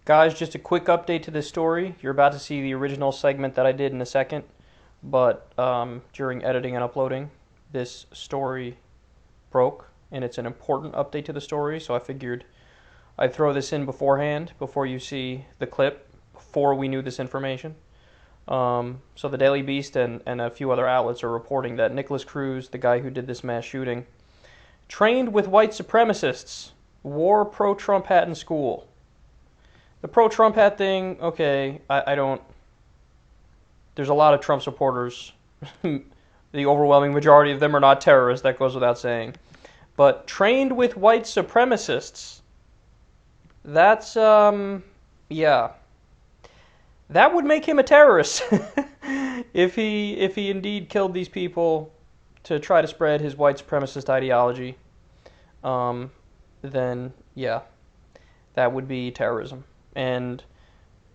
Guys, just a quick update to this story. You're about to see the original segment that I did in a second, but during editing and uploading, this story broke, and it's an important update to the story, so I figured I'd throw this in beforehand, before you see the clip, before we knew this information. So the Daily Beast and a few other outlets are reporting that Nicholas Cruz, the guy who did this mass shooting, trained with white supremacists, wore pro-Trump hat in school. The pro-Trump hat thing, okay, I don't... There's a lot of Trump supporters. The overwhelming majority of them are not terrorists, that goes without saying. But trained with white supremacists, that's, yeah. That would make him a terrorist. If he indeed killed these people to try to spread his white supremacist ideology, then, yeah, that would be terrorism. And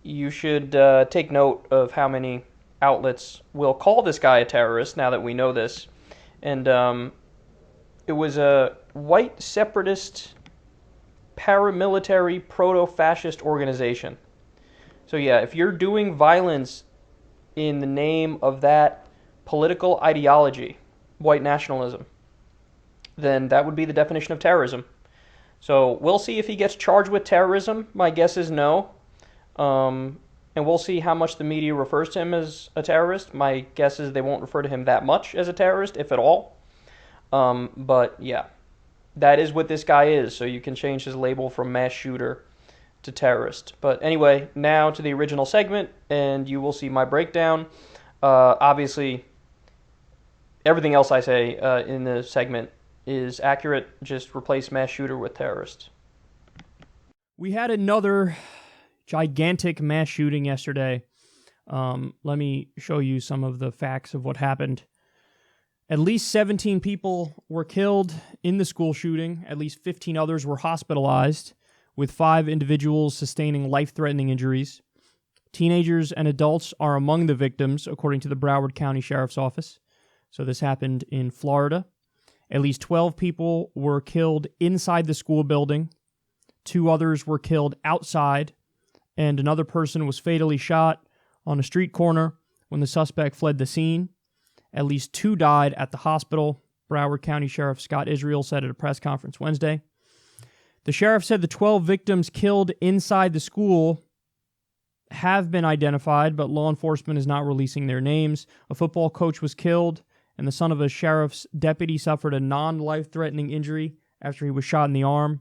you should take note of how many outlets will call this guy a terrorist now that we know this. And it was a white separatist paramilitary proto-fascist organization. So yeah, if you're doing violence in the name of that political ideology, white nationalism, then that would be the definition of terrorism. So we'll see if he gets charged with terrorism. My guess is no. And we'll see how much the media refers to him as a terrorist. My guess is they won't refer to him that much as a terrorist, if at all. But yeah, that is what this guy is. So you can change his label from mass shooter to terrorist. But anyway, now to the original segment, and you will see my breakdown. Obviously, everything else I say in the segment is accurate. Just replace mass shooter with terrorist. We had another gigantic mass shooting yesterday. Let me show you some of the facts of what happened. At least 17 people were killed in the school shooting. At least 15 others were hospitalized, with 5 individuals sustaining life-threatening injuries. Teenagers and adults are among the victims, according to the Broward County Sheriff's Office. So this happened in Florida. At least 12 people were killed inside the school building. 2 others were killed outside, and another person was fatally shot on a street corner when the suspect fled the scene. At least 2 died at the hospital, Broward County Sheriff Scott Israel said at a press conference Wednesday. The sheriff said the 12 victims killed inside the school have been identified, but law enforcement is not releasing their names. A football coach was killed, and the son of a sheriff's deputy suffered a non-life-threatening injury after he was shot in the arm.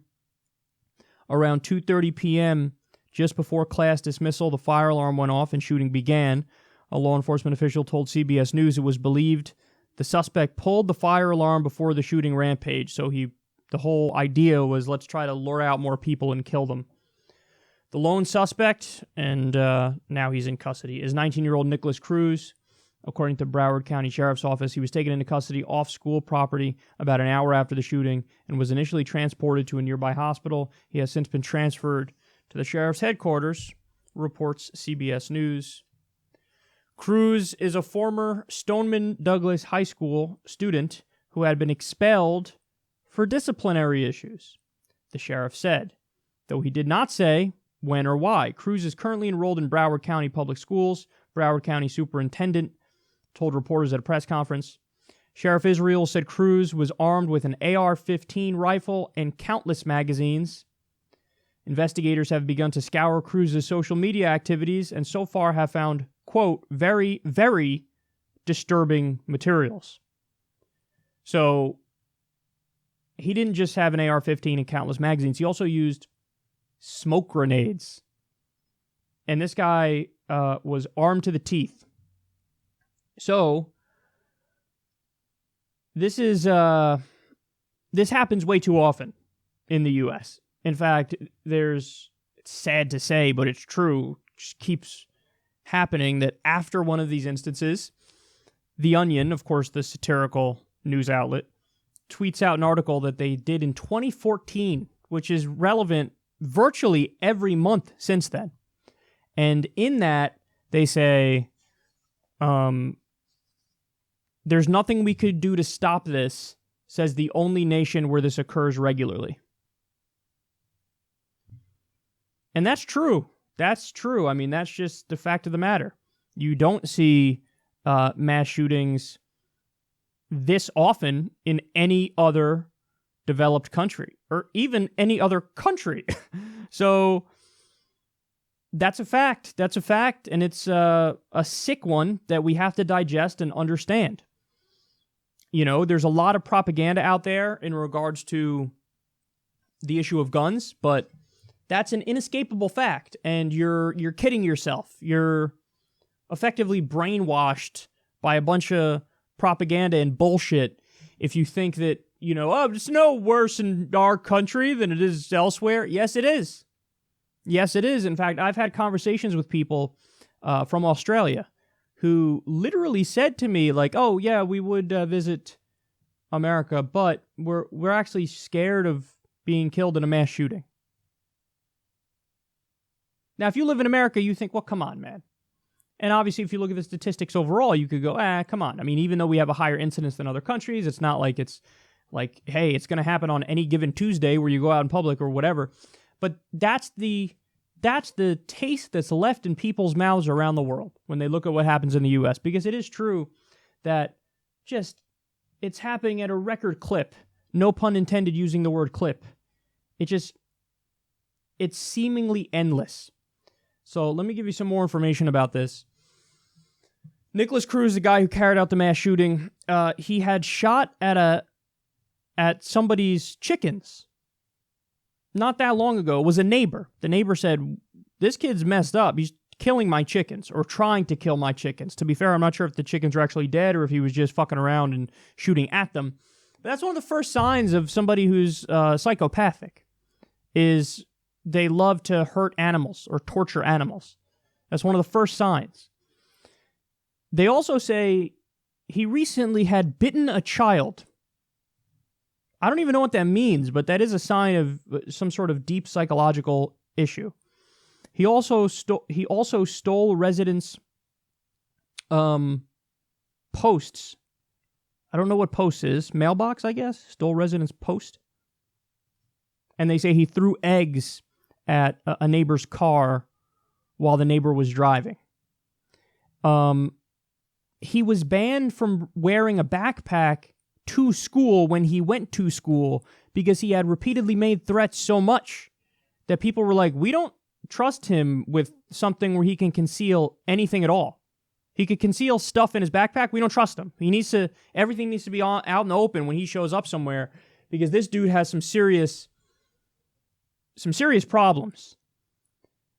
Around 2:30 p.m., just before class dismissal, the fire alarm went off and shooting began. A law enforcement official told CBS News it was believed the suspect pulled the fire alarm before the shooting rampage, so the whole idea was, let's try to lure out more people and kill them. The lone suspect, and now he's in custody, is 19-year-old Nicholas Cruz. According to Broward County Sheriff's Office, he was taken into custody off school property about an hour after the shooting and was initially transported to a nearby hospital. He has since been transferred to the sheriff's headquarters, reports CBS News. Cruz is a former Stoneman Douglas High School student who had been expelled for disciplinary issues, the sheriff said, though he did not say when or why. Cruz is currently enrolled in Broward County Public Schools. Broward County Superintendent told reporters at a press conference. Sheriff Israel said Cruz was armed with an AR-15 rifle and countless magazines. Investigators have begun to scour Cruz's social media activities and so far have found, quote, very, very disturbing materials. So he didn't just have an AR-15 and countless magazines. He also used smoke grenades. And this guy was armed to the teeth. So this happens way too often in the U.S. In fact, it's sad to say, but it's true, it just keeps happening that after one of these instances, The Onion, of course, the satirical news outlet, tweets out an article that they did in 2014, which is relevant virtually every month since then. And in that, they say, there's nothing we could do to stop this, says the only nation where this occurs regularly. And that's true. That's true. I mean, that's just the fact of the matter. You don't see mass shootings this often in any other developed country, or even any other country. So that's a fact. That's a fact, and it's a sick one that we have to digest and understand. You know, there's a lot of propaganda out there in regards to the issue of guns, but that's an inescapable fact, and you're kidding yourself. You're effectively brainwashed by a bunch of propaganda and bullshit if you think that, you know, oh, it's no worse in our country than it is elsewhere. Yes, it is. Yes, it is. In fact, I've had conversations with people from Australia who literally said to me, like, oh, yeah, we would visit America, but we're actually scared of being killed in a mass shooting. Now, if you live in America, you think, well, come on, man. And obviously, if you look at the statistics overall, you could go, come on. I mean, even though we have a higher incidence than other countries, it's not like it's like, hey, it's going to happen on any given Tuesday where you go out in public or whatever. But that's the taste that's left in people's mouths around the world when they look at what happens in the U.S. Because it is true that just it's happening at a record clip. No pun intended using the word clip. It's seemingly endless. So let me give you some more information about this. Nicholas Cruz, the guy who carried out the mass shooting, he had shot at somebody's chickens not that long ago. It was a neighbor. The neighbor said, this kid's messed up. He's killing my chickens, or trying to kill my chickens. To be fair, I'm not sure if the chickens are actually dead or if he was just fucking around and shooting at them. But that's one of the first signs of somebody who's psychopathic, is they love to hurt animals or torture animals. That's one of the first signs. They also say he recently had bitten a child. I don't even know what that means, but that is a sign of some sort of deep psychological issue. He also stole residents' posts. I don't know what post is. Mailbox, I guess? Stole residents' post. And they say he threw eggs at a neighbor's car while the neighbor was driving. He was banned from wearing a backpack to school when he went to school because he had repeatedly made threats so much that people were like, we don't trust him with something where he can conceal anything at all. He could conceal stuff in his backpack. We don't trust him. Everything needs to be out in the open when he shows up somewhere, because this dude has some serious problems.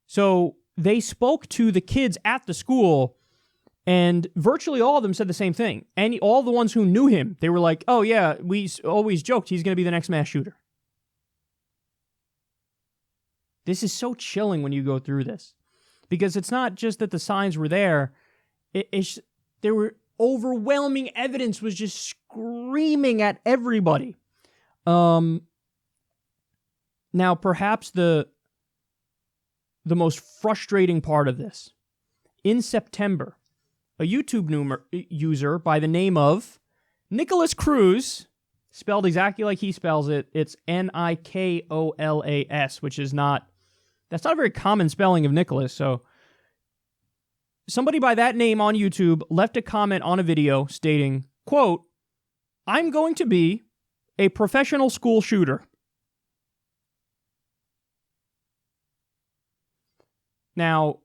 So they spoke to the kids at the school, and virtually all of them said the same thing. And all the ones who knew him, they were like, oh yeah, we always joked he's going to be the next mass shooter. This is so chilling when you go through this, because it's not just that the signs were there. There were overwhelming evidence was just screaming at everybody. Now, perhaps the most frustrating part of this, in September, a YouTube user by the name of Nicholas Cruz, spelled exactly like he spells it, it's Nikolas, which is that's not a very common spelling of Nicholas, so somebody by that name on YouTube left a comment on a video stating, quote, I'm going to be a professional school shooter. Now,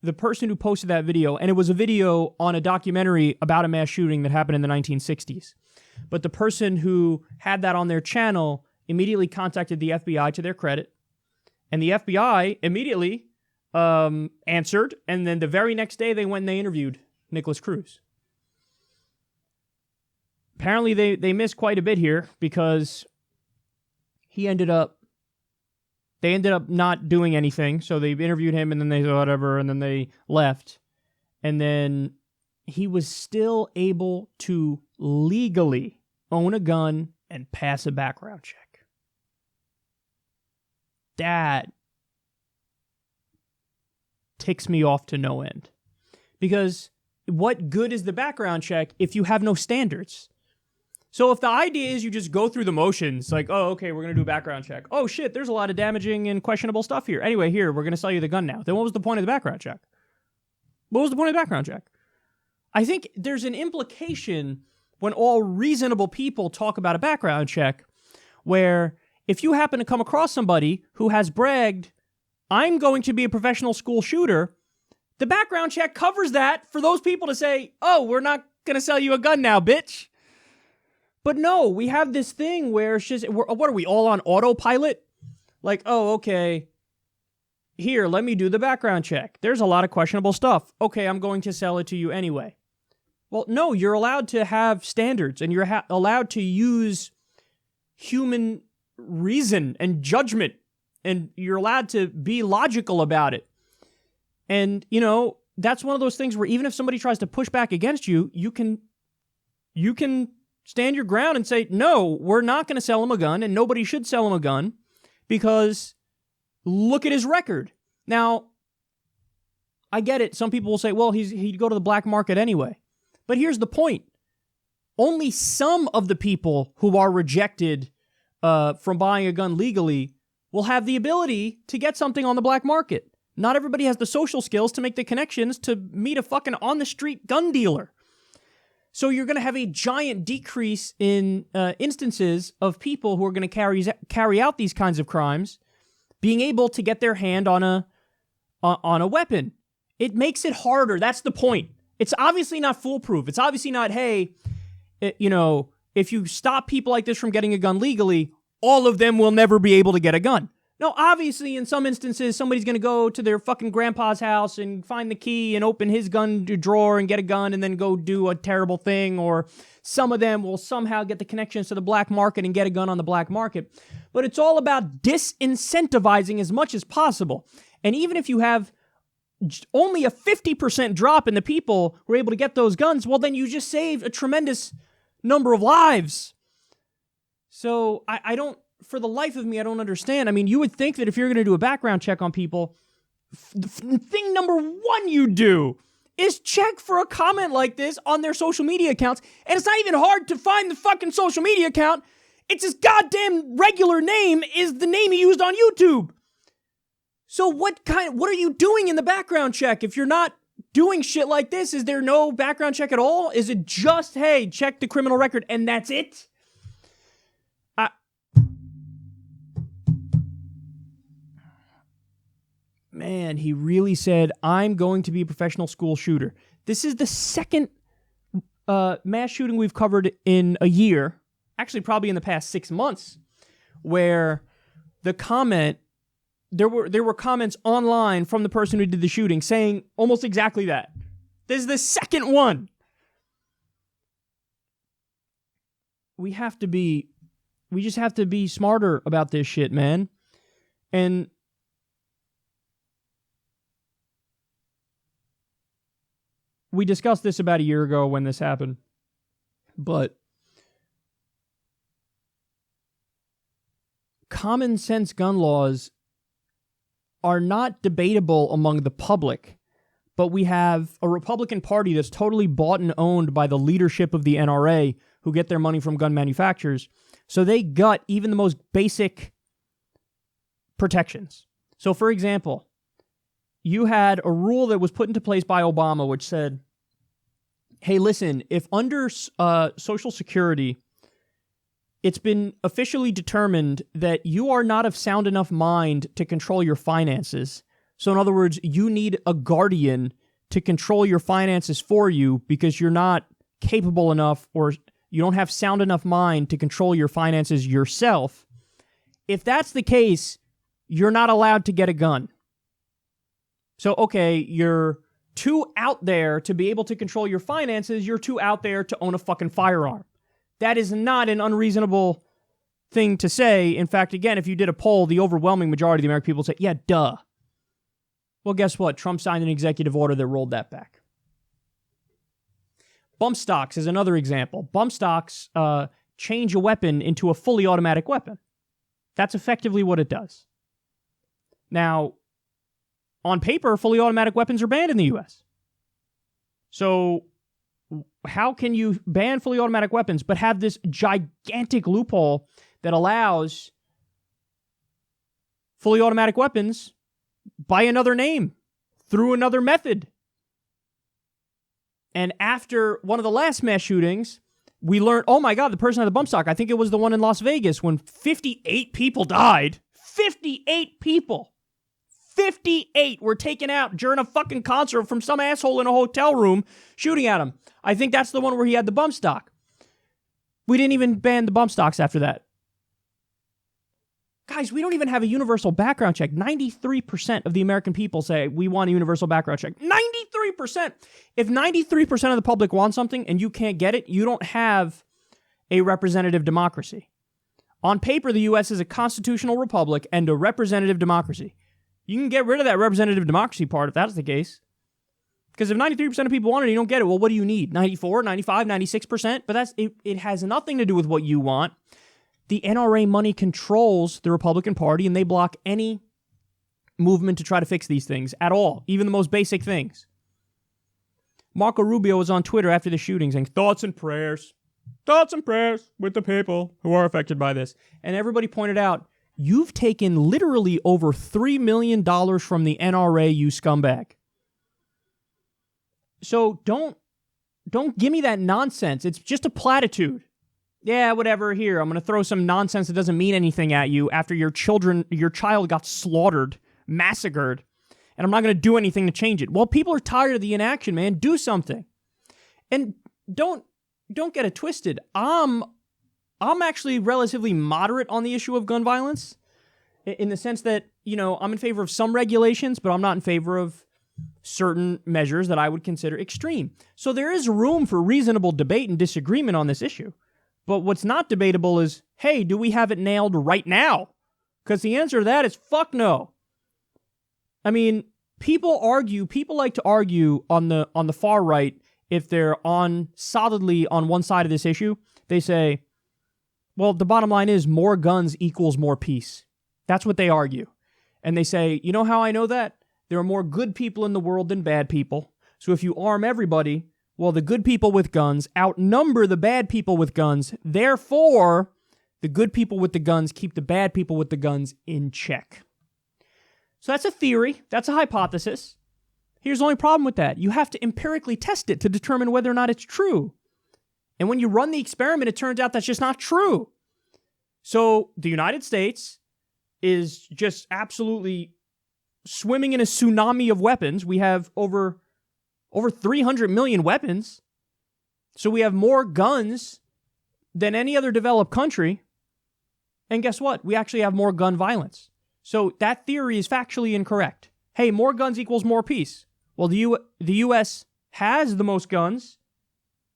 the person who posted that video, and it was a video on a documentary about a mass shooting that happened in the 1960s, but the person who had that on their channel immediately contacted the FBI, to their credit, and the FBI immediately answered, and then the very next day they went and they interviewed Nicholas Cruz. Apparently they missed quite a bit here, because they ended up not doing anything, so they interviewed him, and then they whatever, and then they left. And then he was still able to legally own a gun and pass a background check. That ticks me off to no end. Because what good is the background check if you have no standards? So if the idea is you just go through the motions, like, oh, okay, we're going to do a background check. Oh, shit, there's a lot of damaging and questionable stuff here. Anyway, here, we're going to sell you the gun now. Then what was the point of the background check? What was the point of the background check? I think there's an implication when all reasonable people talk about a background check where if you happen to come across somebody who has bragged, I'm going to be a professional school shooter, the background check covers that for those people to say, oh, we're not going to sell you a gun now, bitch. But no, we have this thing where it's just, what are we, all on autopilot? Like, oh, okay, here, let me do the background check. There's a lot of questionable stuff. Okay, I'm going to sell it to you anyway. Well, no, you're allowed to have standards, and you're allowed to use human reason and judgment, and you're allowed to be logical about it. And, you know, that's one of those things where even if somebody tries to push back against you, you can stand your ground and say, no, we're not going to sell him a gun, and nobody should sell him a gun, because look at his record. Now, I get it. Some people will say, well, he'd go to the black market anyway. But here's the point. Only some of the people who are rejected from buying a gun legally will have the ability to get something on the black market. Not everybody has the social skills to make the connections to meet a fucking on-the-street gun dealer. So you're going to have a giant decrease in instances of people who are going to carry out these kinds of crimes being able to get their hand on a weapon. It makes it harder. That's the point. It's obviously not foolproof. It's obviously not, hey, if you stop people like this from getting a gun legally, all of them will never be able to get a gun. No, obviously, in some instances, somebody's going to go to their fucking grandpa's house and find the key and open his gun drawer and get a gun and then go do a terrible thing. Or some of them will somehow get the connections to the black market and get a gun on the black market. But it's all about disincentivizing as much as possible. And even if you have only a 50% drop in the people who are able to get those guns, well, then you just saved a tremendous number of lives. So I don't, for the life of me, I don't understand. I mean, you would think that if you're going to do a background check on people, thing number one you do is check for a comment like this on their social media accounts. And it's not even hard to find the fucking social media account. It's his goddamn regular name is the name he used on YouTube. So what are you doing in the background check? If you're not doing shit like this, is there no background check at all? Is it just, hey, check the criminal record and that's it? Man, he really said, I'm going to be a professional school shooter. This is the second mass shooting we've covered in a year, actually probably in the past 6 months, where the comment, there were comments online from the person who did the shooting saying almost exactly that. This is the second one. We just have to be smarter about this shit, man. And we discussed this about a year ago when this happened, but common sense gun laws are not debatable among the public, but we have a Republican Party that's totally bought and owned by the leadership of the NRA who get their money from gun manufacturers. So they gut even the most basic protections. So for example, you had a rule that was put into place by Obama which said, hey, listen, if under Social Security, it's been officially determined that you are not of sound enough mind to control your finances. So in other words, you need a guardian to control your finances for you because you're not capable enough or you don't have sound enough mind to control your finances yourself. If that's the case, you're not allowed to get a gun. So, okay, you're too out there to be able to control your finances. You're too out there to own a fucking firearm. That is not an unreasonable thing to say. In fact, again, if you did a poll, the overwhelming majority of the American people would say, yeah, duh. Well, guess what? Trump signed an executive order that rolled that back. Bump stocks is another example. Bump stocks change a weapon into a fully automatic weapon. That's effectively what it does. Now, on paper, fully automatic weapons are banned in the U.S. So How can you ban fully automatic weapons but have this gigantic loophole that allows fully automatic weapons by another name, through another method? And after one of the last mass shootings, we learned, oh my God, the person had the bump stock. I think it was the one in Las Vegas when 58 people died. 58 people. 58 were taken out during a fucking concert from some asshole in a hotel room shooting at him. I think that's the one where he had the bump stock. We didn't even ban the bump stocks after that. Guys, we don't even have a universal background check. 93% of the American people say we want a universal background check. 93%! If 93% of the public want something and you can't get it, you don't have a representative democracy. On paper, the U.S. is a constitutional republic and a representative democracy. You can get rid of that representative democracy part if that's the case. Because if 93% of people want it and you don't get it, well, what do you need? 94, 95, 96%? But it has nothing to do with what you want. The NRA money controls the Republican Party, and they block any movement to try to fix these things at all, even the most basic things. Marco Rubio was on Twitter after the shooting saying, thoughts and prayers with the people who are affected by this. And everybody pointed out, you've taken literally over $3 million from the NRA, you scumbag. So don't give me that nonsense. It's just a platitude. Yeah, whatever, here, I'm going to throw some nonsense that doesn't mean anything at you after your child got slaughtered, massacred, and I'm not going to do anything to change it. Well, people are tired of the inaction, man. Do something. And don't get it twisted. I'm actually relatively moderate on the issue of gun violence in the sense that, I'm in favor of some regulations, but I'm not in favor of certain measures that I would consider extreme. So there is room for reasonable debate and disagreement on this issue. But what's not debatable is, hey, do we have it nailed right now? Because the answer to that is fuck no. I mean, people like to argue on the far right if they're solidly on one side of this issue. They say, well, the bottom line is more guns equals more peace. That's what they argue. And they say, you know how I know that? There are more good people in the world than bad people. So if you arm everybody, well, the good people with guns outnumber the bad people with guns. Therefore, the good people with the guns keep the bad people with the guns in check. So that's a theory. That's a hypothesis. Here's the only problem with that. You have to empirically test it to determine whether or not it's true. And when you run the experiment, it turns out that's just not true. So the United States is just absolutely swimming in a tsunami of weapons. We have over 300 million weapons. So we have more guns than any other developed country. And guess what? We actually have more gun violence. So that theory is factually incorrect. Hey, more guns equals more peace. Well, the U.S. has the most guns,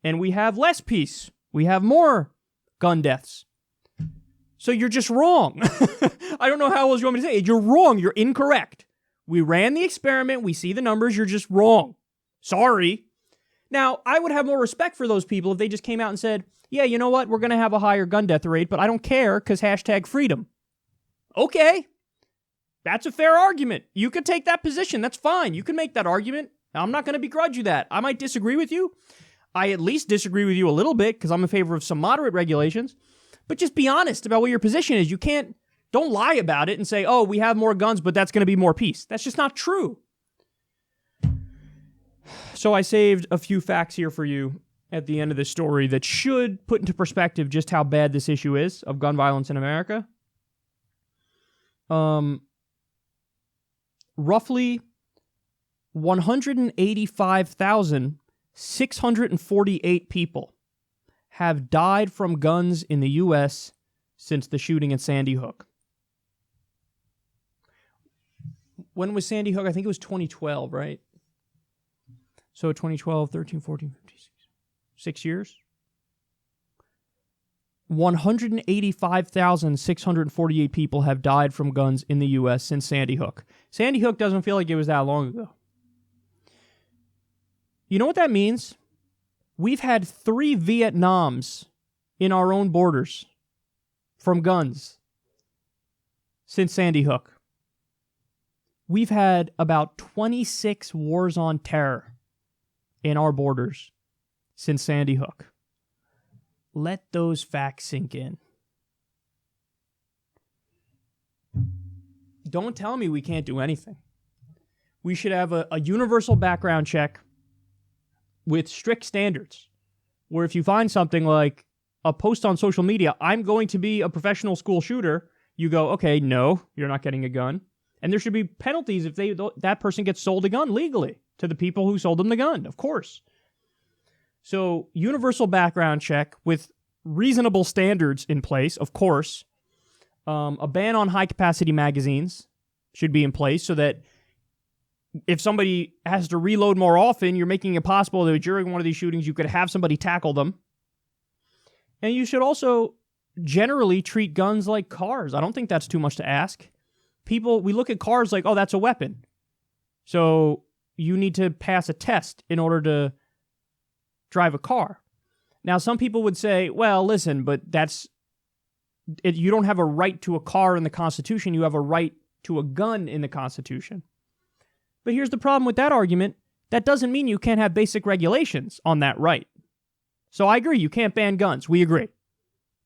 and we have less peace. We have more gun deaths. So you're just wrong. I don't know how else you want me to say it. You're wrong. You're incorrect. We ran the experiment. We see the numbers. You're just wrong. Sorry. Now, I would have more respect for those people if they just came out and said, yeah, you know what? We're going to have a higher gun death rate, but I don't care because #freedom. Okay. That's a fair argument. You could take that position. That's fine. You can make that argument. I'm not going to begrudge you that. I might disagree with you. I at least disagree with you a little bit because I'm in favor of some moderate regulations. But just be honest about what your position is. Don't lie about it and say, oh, we have more guns, but that's going to be more peace. That's just not true. So I saved a few facts here for you at the end of this story that should put into perspective just how bad this issue is of gun violence in America. Roughly 185,648 people have died from guns in the U.S. since the shooting at Sandy Hook. When was Sandy Hook? I think it was 2012, right? So 2012, 13, 14, 15, 6 years? 185,648 people have died from guns in the U.S. since Sandy Hook. Sandy Hook doesn't feel like it was that long ago. You know what that means? We've had 3 Vietnams in our own borders from guns since Sandy Hook. We've had about 26 wars on terror in our borders since Sandy Hook. Let those facts sink in. Don't tell me we can't do anything. We should have a universal background check with strict standards, where if you find something like a post on social media, I'm going to be a professional school shooter, you go, okay, no, you're not getting a gun. And there should be penalties if that person gets sold a gun legally to the people who sold them the gun, of course. So universal background check with reasonable standards in place, of course. A ban on high-capacity magazines should be in place so that if somebody has to reload more often, you're making it possible that during one of these shootings you could have somebody tackle them. And you should also generally treat guns like cars. I don't think that's too much to ask. We look at cars like, oh, that's a weapon. So you need to pass a test in order to drive a car. Now, some people would say, well, listen, but you don't have a right to a car in the Constitution. You have a right to a gun in the Constitution. But here's the problem with that argument. That doesn't mean you can't have basic regulations on that right. So I agree, you can't ban guns. We agree.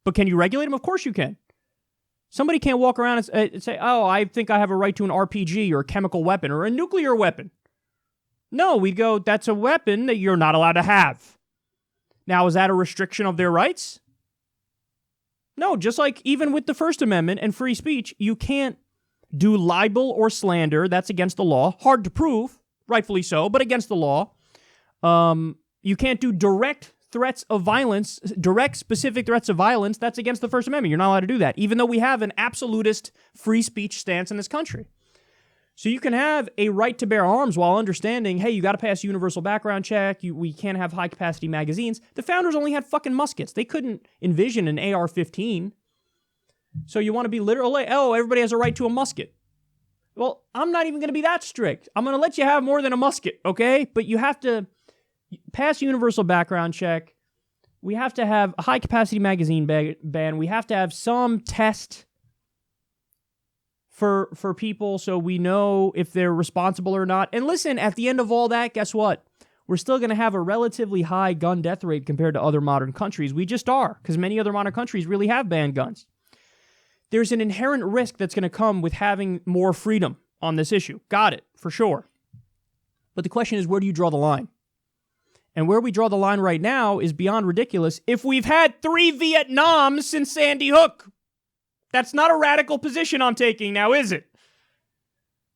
But can you regulate them? Of course you can. Somebody can't walk around and say, oh, I think I have a right to an RPG or a chemical weapon or a nuclear weapon. No, we go, that's a weapon that you're not allowed to have. Now, is that a restriction of their rights? No, just like even with the First Amendment and free speech, you can't do libel or slander. That's against the law. Hard to prove, rightfully so, but against the law. You can't do direct specific threats of violence. That's against the First Amendment. You're not allowed to do that, even though we have an absolutist free speech stance in this country. So you can have a right to bear arms while understanding, hey, you got to pass a universal background check. We can't have high-capacity magazines. The founders only had fucking muskets. They couldn't envision an AR-15. So you want to be literally, oh, everybody has a right to a musket. Well, I'm not even going to be that strict. I'm going to let you have more than a musket, okay? But you have to pass a universal background check. We have to have a high-capacity magazine ban. We have to have some test for people so we know if they're responsible or not. And listen, at the end of all that, guess what? We're still going to have a relatively high gun death rate compared to other modern countries. We just are, because many other modern countries really have banned guns. There's an inherent risk that's going to come with having more freedom on this issue. Got it, for sure. But the question is, where do you draw the line? And where we draw the line right now is beyond ridiculous if we've had 3 Vietnams since Sandy Hook. That's not a radical position I'm taking now, is it?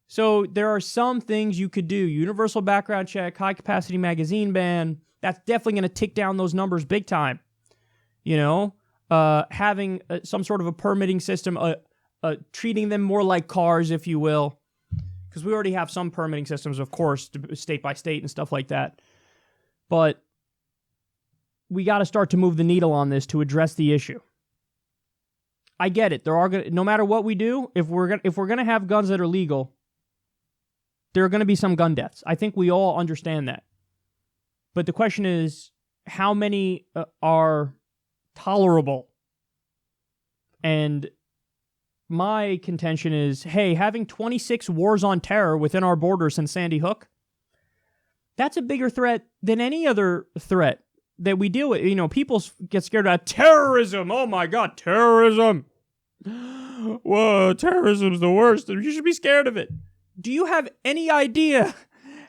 So there are some things you could do. Universal background check, high-capacity magazine ban. That's definitely going to tick down those numbers big time. You know? Having some sort of a permitting system, treating them more like cars, if you will. Because we already have some permitting systems, of course, state by state and stuff like that. But we got to start to move the needle on this to address the issue. I get it. No matter what we do, if we're gonna have guns that are legal, there are going to be some gun deaths. I think we all understand that. But the question is, how many are tolerable? And my contention is, hey, having 26 wars on terror within our borders since Sandy Hook, that's a bigger threat than any other threat that we deal with. You know, people get scared about terrorism. Oh my God, terrorism. Whoa, terrorism's the worst. You should be scared of it. Do you have any idea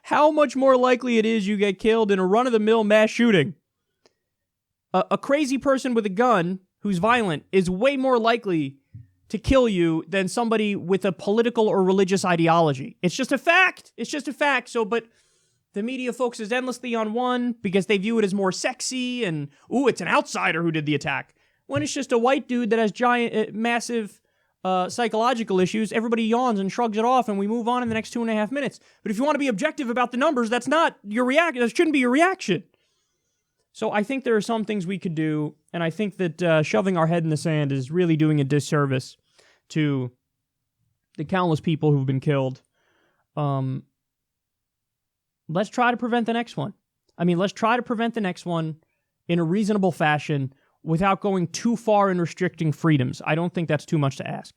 how much more likely it is you get killed in a run-of-the-mill mass shooting? A crazy person with a gun who's violent is way more likely to kill you than somebody with a political or religious ideology. It's just a fact. It's just a fact. So, but the media focuses endlessly on one because they view it as more sexy and, ooh, it's an outsider who did the attack. When it's just a white dude that has giant, massive psychological issues, everybody yawns and shrugs it off and we move on in the next 2.5 minutes. But if you want to be objective about the numbers, that's not your reaction. That shouldn't be your reaction. So I think there are some things we could do, and I think that shoving our head in the sand is really doing a disservice to the countless people who've been killed. Let's try to prevent the next one. I mean, let's try to prevent the next one in a reasonable fashion without going too far in restricting freedoms. I don't think that's too much to ask.